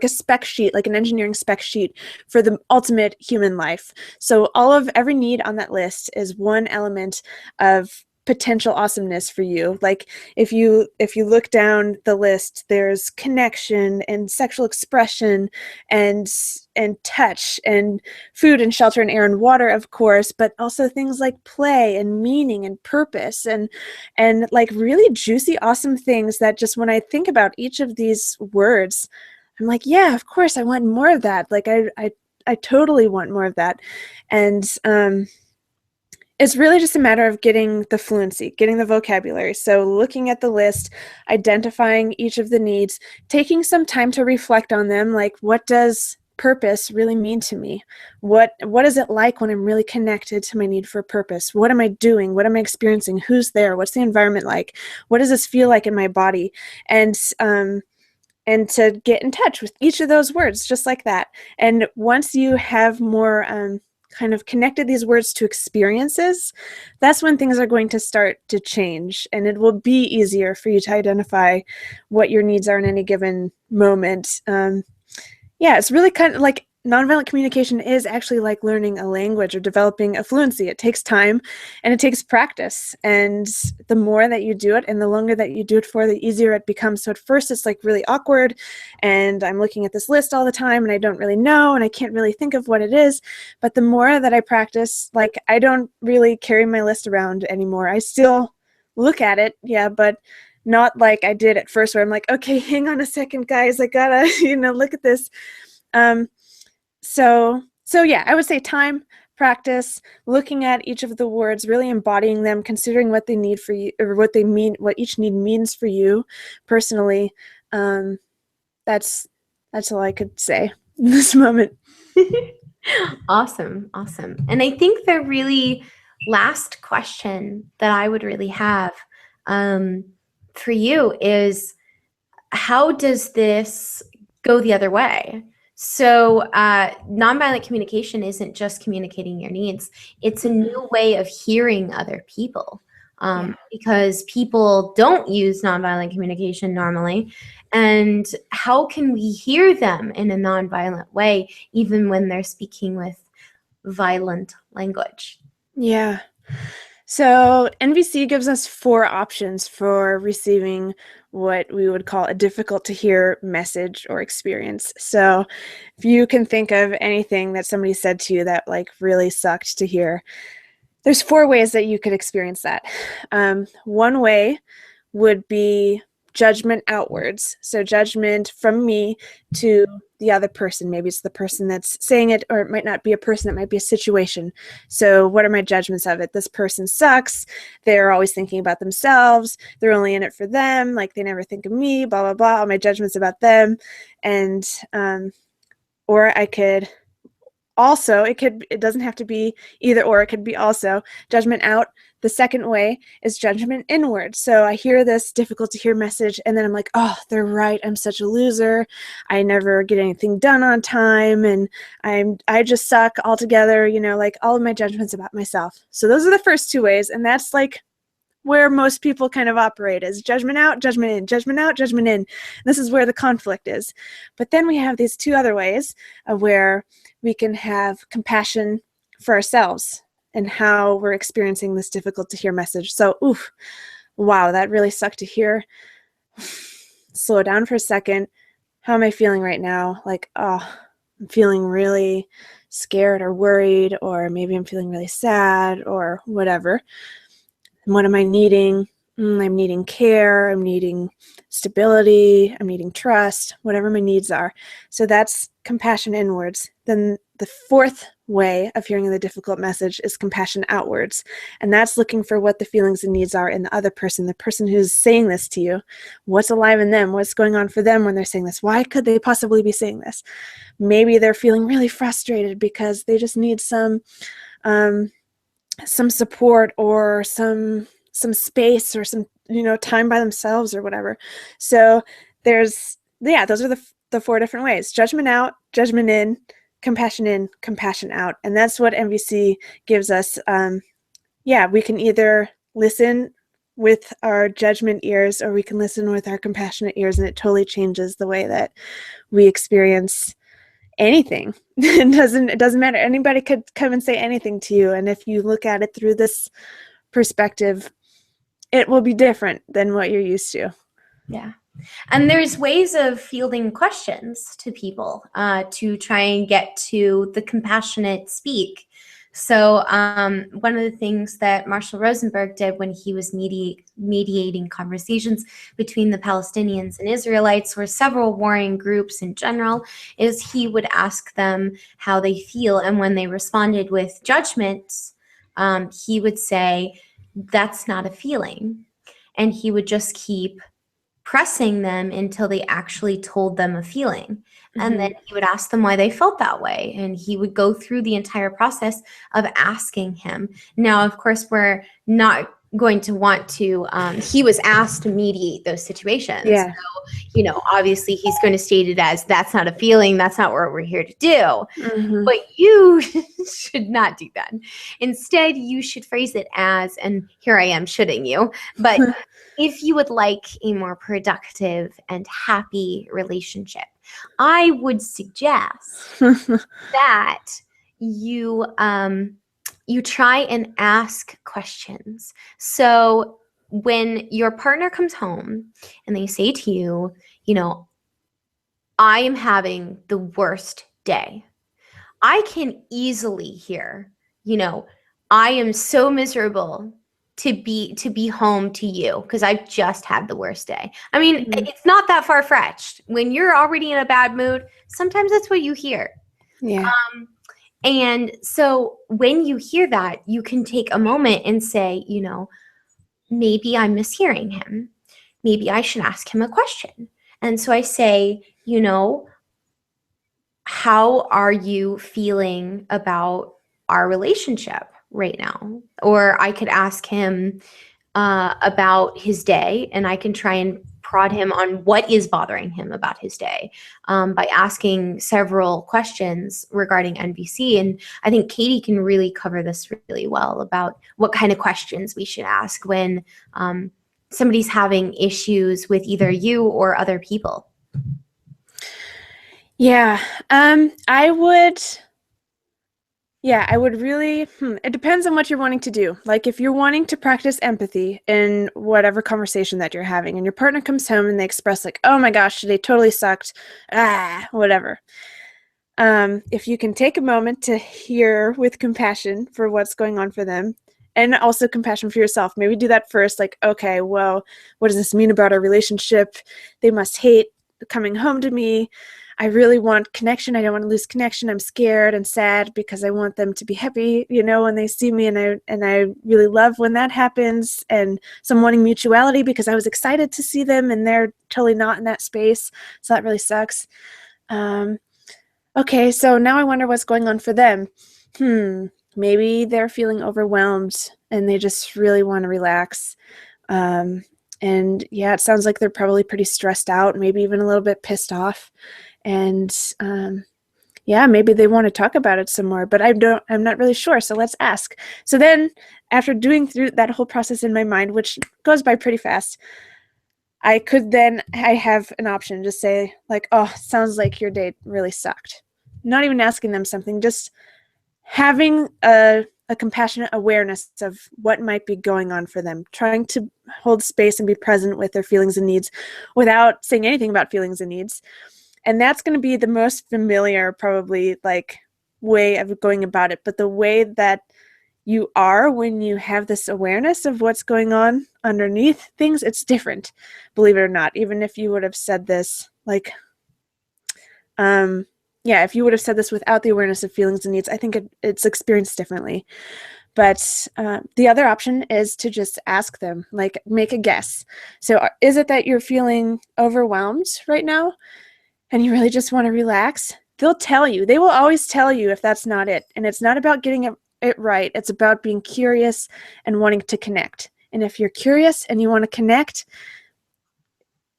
spec sheet, like an engineering spec sheet for the ultimate human life. So every need on that list is one element of potential awesomeness for you. Like if you look down the list, there's connection and sexual expression and touch and food and shelter and air and water, of course, but also things like play and meaning and purpose and like really juicy, awesome things that just when I think about each of these words, I'm like, yeah, of course I want more of that. Like I totally want more of that. And it's really just a matter of getting the fluency, getting the vocabulary. So looking at the list, identifying each of the needs, taking some time to reflect on them, like what does purpose really mean to me? What is it like when I'm really connected to my need for purpose? What am I doing? What am I experiencing? Who's there? What's the environment like? What does this feel like in my body? And to get in touch with each of those words, just like that. And once you have more kind of connected these words to experiences, that's when things are going to start to change, and it will be easier for you to identify what your needs are in any given moment. It's really kind of like nonviolent communication is actually like learning a language or developing a fluency. It takes time and it takes practice. And the more that you do it and the longer that you do it for, the easier it becomes. So at first it's like really awkward and I'm looking at this list all the time and I don't really know and I can't really think of what it is. But the more that I practice, like I don't really carry my list around anymore. I still look at it, but not like I did at first where I'm like, okay, hang on a second, guys. I gotta, look at this. So yeah, I would say time, practice, looking at each of the words, really embodying them, considering what they need for you, or what they mean, what each need means for you personally. That's all I could say in this moment.
Awesome. And I think the really last question that I would really have for you is, how does this go the other way? So nonviolent communication isn't just communicating your needs. It's a new way of hearing other people, because people don't use nonviolent communication normally. And how can we hear them in a nonviolent way, even when they're speaking with violent language?
Yeah. So NVC gives us 4 options for receiving what we would call a difficult to hear message or experience. So if you can think of anything that somebody said to you that like really sucked to hear, there's 4 ways that you could experience that. One way would be judgment outwards. So judgment from me to the other person. Maybe it's the person that's saying it, or it might not be a person, it might be a situation. So what are my judgments of it? This person sucks. They're always thinking about themselves. They're only in it for them. Like they never think of me, blah, blah, blah. All my judgments about them. And, or I could also, it doesn't have to be either or, it could be also judgment out. The second way is judgment inward. So I hear this difficult to hear message and then I'm like, oh, they're right. I'm such a loser. I never get anything done on time and I just suck altogether, like all of my judgments about myself. So those are the first 2 ways. And that's like where most people kind of operate, is judgment out, judgment in, judgment out, judgment in. This is where the conflict is. But then we have these 2 other ways where we can have compassion for ourselves and how we're experiencing this difficult to hear message. So, wow, that really sucked to hear. slow down for a second. How am I feeling right now? Like, oh, I'm feeling really scared or worried, or maybe I'm feeling really sad or whatever. And what am I needing? I'm needing care, I'm needing stability, I'm needing trust, whatever my needs are. So that's compassion inwards. Then the fourth way of hearing the difficult message is compassion outwards. And that's looking for what the feelings and needs are in the other person, the person who's saying this to you. What's alive in them? What's going on for them when they're saying this? Why could they possibly be saying this? Maybe they're feeling really frustrated because they just need some support or some space or some time by themselves or whatever. So those are the four different ways: judgment out, judgment in, compassion out. And that's what MVC gives us. We can either listen with our judgment ears or we can listen with our compassionate ears, and it totally changes the way that we experience anything. It doesn't matter. Anybody could come and say anything to you, and if you look at it through this perspective, it will be different than what you're used to.
Yeah. And there's ways of fielding questions to people to try and get to the compassionate speak. So one of the things that Marshall Rosenberg did when he was mediating conversations between the Palestinians and Israelites, or several warring groups in general, is he would ask them how they feel. And when they responded with judgments, he would say, "That's not a feeling." And he would just keep pressing them until they actually told them a feeling. And then he would ask them why they felt that way. And he would go through the entire process of asking him. Now, of course, we're not going to want to, he was asked to mediate those situations.
Yeah.
So, obviously he's going to state it as, that's not a feeling. That's not what we're here to do. But you should not do that. Instead, you should phrase it as, and here I am shoulding you, but if you would like a more productive and happy relationship, I would suggest that you try and ask questions. So when your partner comes home and they say to you, I am having the worst day, I can easily hear, I am so miserable to be home to you because I've just had the worst day. I mean, it's not that far-fetched. When you're already in a bad mood, sometimes that's what you hear.
Yeah.
And so when you hear that, you can take a moment and say, maybe I'm mishearing him. Maybe I should ask him a question. And so I say, how are you feeling about our relationship right now? Or I could ask him about his day, and I can try and prod him on what is bothering him about his day by asking several questions regarding NVC. And I think Katie can really cover this really well about what kind of questions we should ask when somebody's having issues with either you or other people.
Yeah, I would really, it depends on what you're wanting to do. Like if you're wanting to practice empathy in whatever conversation that you're having, and your partner comes home and they express like, oh my gosh, today totally sucked, whatever. If you can take a moment to hear with compassion for what's going on for them, and also compassion for yourself, maybe do that first, like, okay, well, what does this mean about our relationship? They must hate coming home to me. I really want connection. I don't want to lose connection. I'm scared and sad because I want them to be happy, when they see me, and I really love when that happens. And so I'm wanting mutuality because I was excited to see them and they're totally not in that space. So that really sucks. Okay, so now I wonder what's going on for them. Maybe they're feeling overwhelmed and they just really want to relax. And yeah, it sounds like they're probably pretty stressed out, maybe even a little bit pissed off. And maybe they want to talk about it some more, but I'm not really sure. So let's ask. So then after doing through that whole process in my mind, which goes by pretty fast, I have an option to say like, oh, sounds like your day really sucked. Not even asking them something, just having a a compassionate awareness of what might be going on for them, trying to hold space and be present with their feelings and needs without saying anything about feelings and needs. And that's going to be the most familiar, probably, like, way of going about it. But the way that you are when you have this awareness of what's going on underneath things, it's different, believe it or not. Even if you would have said this, like, if you would have said this without the awareness of feelings and needs, I think it's experienced differently. But the other option is to just ask them, like, make a guess. So is it that you're feeling overwhelmed right now and you really just want to relax? They'll tell you. They will always tell you if that's not it. And it's not about getting it right. It's about being curious and wanting to connect. And if you're curious and you want to connect,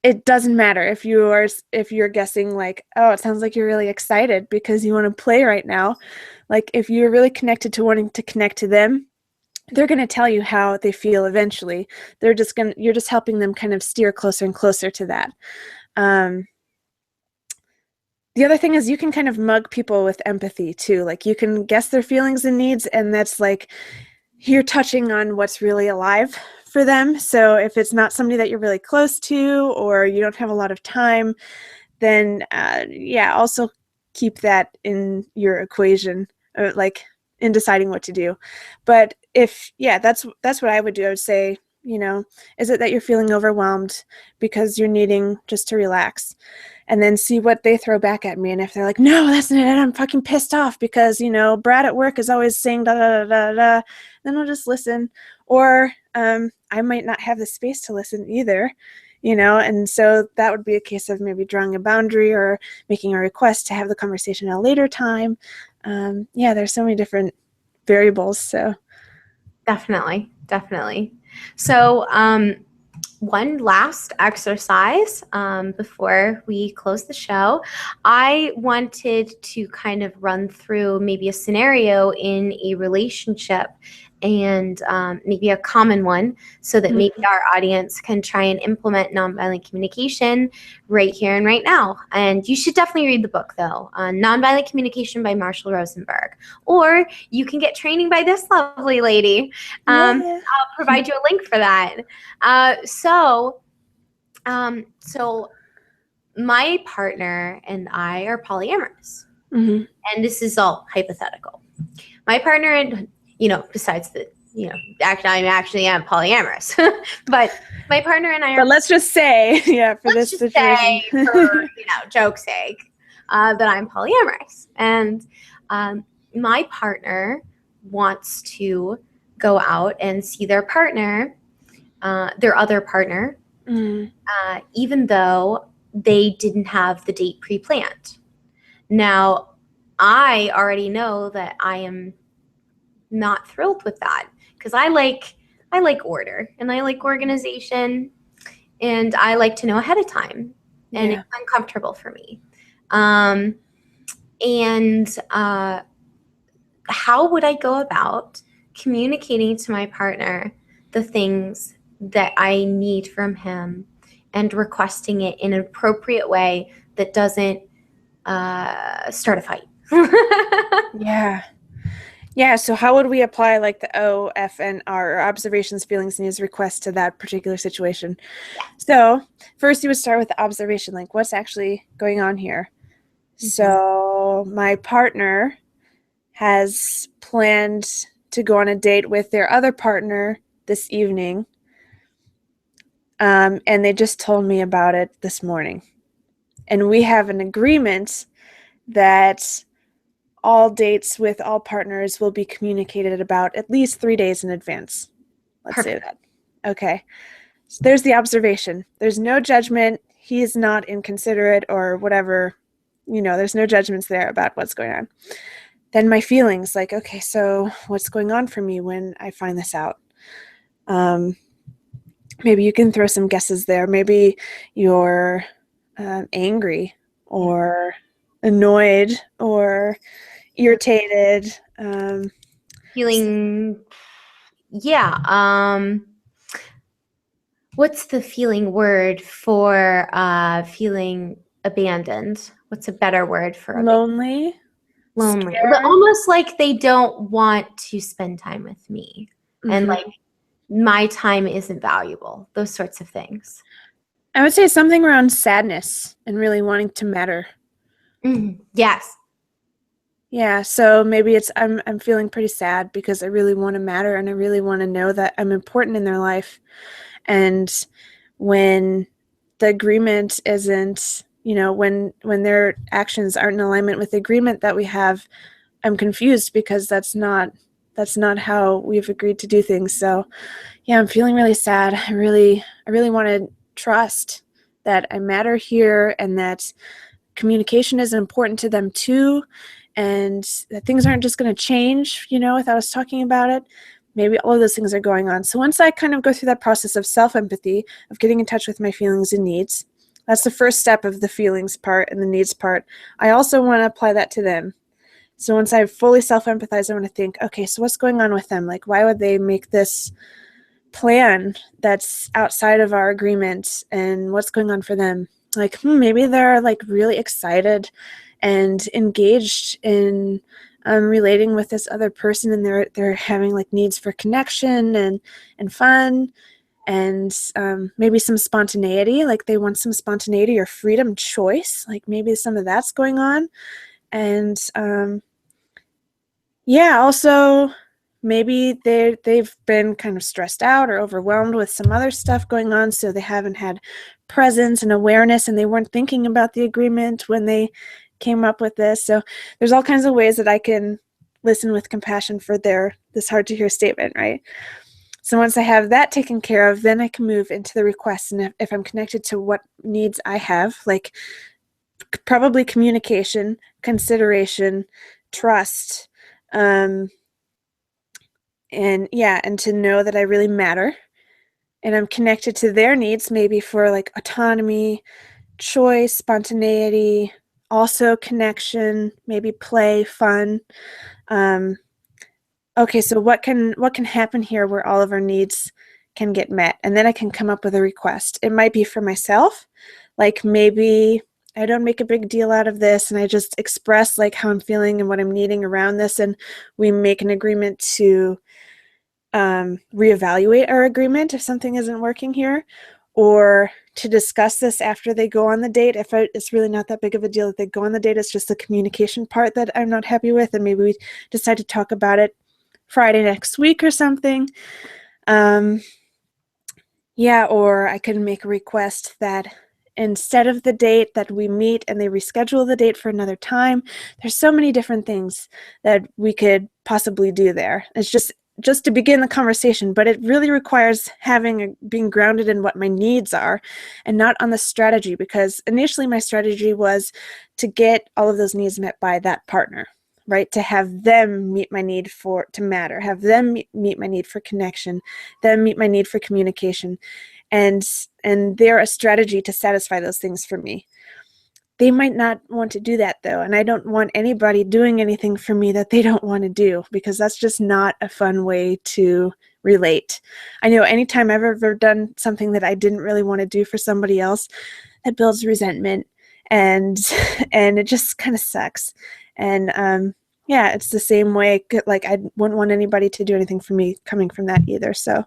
it doesn't matter if you're guessing like, oh, it sounds like you're really excited because you want to play right now. Like, if you're really connected to wanting to connect to them, they're going to tell you how they feel eventually. You're just helping them kind of steer closer and closer to that. The other thing is you can kind of mug people with empathy too. Like, you can guess their feelings and needs, and that's like you're touching on what's really alive for them. So if it's not somebody that you're really close to or you don't have a lot of time, then also keep that in your equation, like in deciding what to do. But that's what I would do. I would say, is it that you're feeling overwhelmed because you're needing just to relax? And then see what they throw back at me. And if they're like, no, that's not it, I'm fucking pissed off because, Brad at work is always saying da da da da da, then I'll just listen. Or I might not have the space to listen either, and so that would be a case of maybe drawing a boundary or making a request to have the conversation at a later time. There's so many different variables. So
definitely. So one last exercise before we close the show. I wanted to kind of run through maybe a scenario in a relationship and maybe a common one so that maybe our audience can try and implement nonviolent communication right here and right now. And you should definitely read the book, though, Nonviolent Communication by Marshall Rosenberg. Or you can get training by this lovely lady. I'll provide you a link for that. So my partner and I are polyamorous. And this is all hypothetical. My partner and, besides the, actually am polyamorous, but my partner and I are.
But let's just say, for this situation,
for, joke's sake, that I'm polyamorous. And my partner wants to go out and see their partner, their other partner, even though they didn't have the date pre-planned. Now, I already know that I am not thrilled with that because I like order and I like organization and I like to know ahead of time, and it's uncomfortable for me. How would I go about communicating to my partner the things that I need from him and requesting it in an appropriate way that doesn't start a fight?
So how would we apply like the OFNR, or observations, feelings, needs, requests, to that particular situation? So first you would start with the observation, like what's actually going on here. So my partner has planned to go on a date with their other partner this evening, and they just told me about it this morning. And we have an agreement that all dates with all partners will be communicated about at least 3 days in advance. Let's say that. Okay. So there's the observation. There's no judgment. He is not inconsiderate or whatever. There's no judgments there about what's going on. Then my feelings, like, okay, so what's going on for me when I find this out? Maybe you can throw some guesses there. Maybe you're angry or annoyed or irritated.
Feeling, what's the feeling word for feeling abandoned? What's a better word for
lonely?
Lonely.
Scared.
Almost like they don't want to spend time with me. And
Mhm.
like my time isn't valuable. Those sorts of things.
I would say something around sadness and really wanting to matter.
Yes.
Yeah, so maybe it's I'm feeling pretty sad because I really want to matter and I really want to know that I'm important in their life. And when the agreement isn't, when their actions aren't in alignment with the agreement that we have, I'm confused because that's not how we've agreed to do things. So, yeah, I'm feeling really sad. I really want to trust that I matter here and that communication is important to them too, and that things aren't just going to change, without us talking about it. Maybe all of those things are going on. So once I kind of go through that process of self-empathy, of getting in touch with my feelings and needs, that's the first step of the feelings part and the needs part. I also want to apply that to them. So once I fully self-empathize, I want to think, okay, so what's going on with them? Like, why would they make this plan that's outside of our agreement, and what's going on for them? Like, maybe they're like really excited and engaged in relating with this other person, and they're having like needs for connection and fun, and maybe some spontaneity, like they want some spontaneity or freedom choice, like maybe some of that's going on. And yeah, also maybe they've been kind of stressed out or overwhelmed with some other stuff going on, so they haven't had presence and awareness, and they weren't thinking about the agreement when they came up with this. So there's all kinds of ways that I can listen with compassion for this hard to hear statement, right? So once I have that taken care of, then I can move into the requests. And if I'm connected to what needs I have, like probably communication, consideration, trust, um, and to know that I really matter and I'm connected to their needs, maybe for like autonomy, choice, spontaneity, also connection, maybe play, fun. Um, okay, so what can happen here where all of our needs can get met? And then I can come up with a request. It might be for myself, like maybe I don't make a big deal out of this and I just express like how I'm feeling and what I'm needing around this, and we make an agreement to reevaluate our agreement if something isn't working here, or to discuss this after they go on the date. If it's really not that big of a deal that they go on the date, it's just the communication part that I'm not happy with, and maybe we decide to talk about it Friday next week or something. Yeah, or I could make a request that instead of the date that we meet and they reschedule the date for another time. There's so many different things that we could possibly do there. It's just to begin the conversation, but it really requires being grounded in what my needs are and not on the strategy, because initially my strategy was to get all of those needs met by that partner, right? To have them meet my need to matter, have them meet my need for connection, them meet my need for communication, and they're a strategy to satisfy those things for me. They might not want to do that though, and I don't want anybody doing anything for me that they don't want to do, because that's just not a fun way to relate. I know anytime I've ever done something that I didn't really want to do for somebody else, that builds resentment, and and it just kind of sucks. And yeah, it's the same way, like I wouldn't want anybody to do anything for me coming from that either. So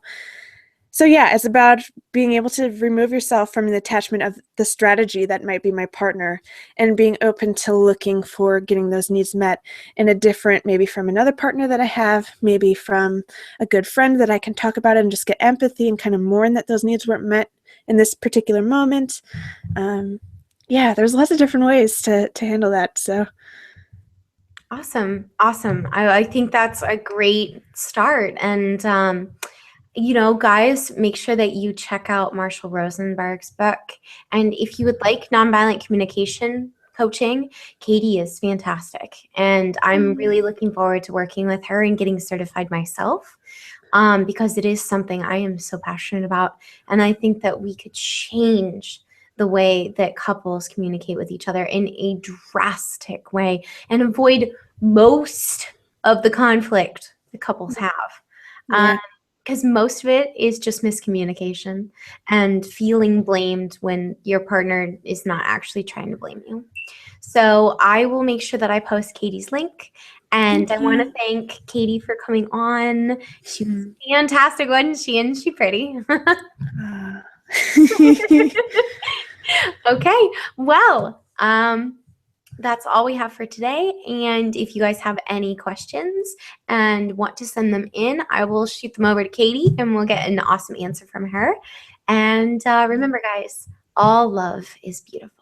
yeah, it's about being able to remove yourself from the attachment of the strategy that might be my partner, and being open to looking for getting those needs met in a different, maybe from another partner that I have, maybe from a good friend that I can talk about it and just get empathy and kind of mourn that those needs weren't met in this particular moment. Yeah, there's lots of different ways to handle that. So
Awesome. Awesome. I think that's a great start. And, guys, make sure that you check out Marshall Rosenberg's book. And if you would like nonviolent communication coaching, Katie is fantastic. And I'm really looking forward to working with her and getting certified myself, because it is something I am so passionate about. And I think that we could change the way that couples communicate with each other in a drastic way and avoid most of the conflict that couples have.
yeah.
because most of it is just miscommunication and feeling blamed when your partner is not actually trying to blame you. So I will make sure that I post Katie's link. And I want to thank Katie for coming on. She was fantastic, wasn't she? And she pretty. Okay, well, that's all we have for today. And if you guys have any questions and want to send them in, I will shoot them over to Katie and we'll get an awesome answer from her. And remember, guys, all love is beautiful.